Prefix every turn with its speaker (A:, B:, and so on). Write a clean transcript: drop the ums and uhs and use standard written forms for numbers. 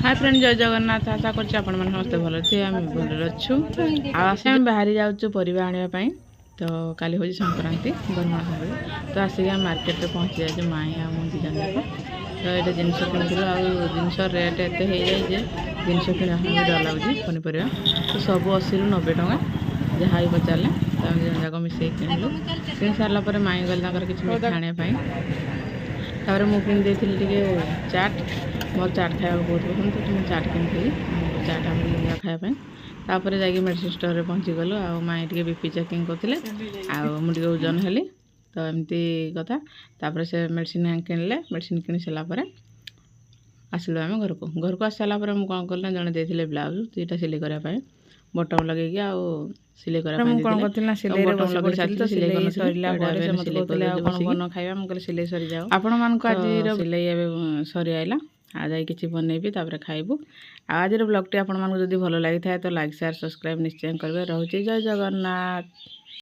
A: Hi friend जय जगन्नाथ आशा कर समस्ते भल थे आम भल अच्छु आम बाहरी जाऊँ परिवा आने तो काली हूँ संक्रांति गरमा संक्रांति तो आसिक आम मार्केट में पहुँची जाए माई आ मुझे जन तो ये जिन किणुलु जिनस रेट एत हो जाए जिनस किणा भी डर लगे पनीपरिया तो सब 80 ରୁ 90 टଙ୍କା जहाँ भी पचारे तो आम जन जाक मिसे किणलु किणी सारापर माई गले किसी मिठा आने तापर मुझे किनी चाट मोर चाट खाया बहुत पसंद तो मुझे चाट किनी चाट आम खायापी तापर जा मेडिसिन स्टोर में पहुँची गलु आ माई टे बीपी चेकिंग करते मुझे ओजन हेली तो एमती कथा तापर से मेडिसिन किणिले मेडिसिन किणी सारापर आसलु आम घर को आस सारापर मुझे कौन कल जड़े देते ब्लाउज दुईटा सिलाई करने बटन लगे सिलाई करना खाଇବା ମୁଁ କହିଲି ସିଲେଇ ସରି ଯାଉ ଆପଣମାନଙ୍କୁ ଆଜିର ସିଲେଇ ଏବେ ସରି ଆଇଲା आ जाए किसी बनैबी तापर खाइबू आज ब्लॉग टी आपको जब भल लगी था तो लाइक शेयर सब्सक्राइब निश्चय करेंगे। रोचे जय जगन्नाथ।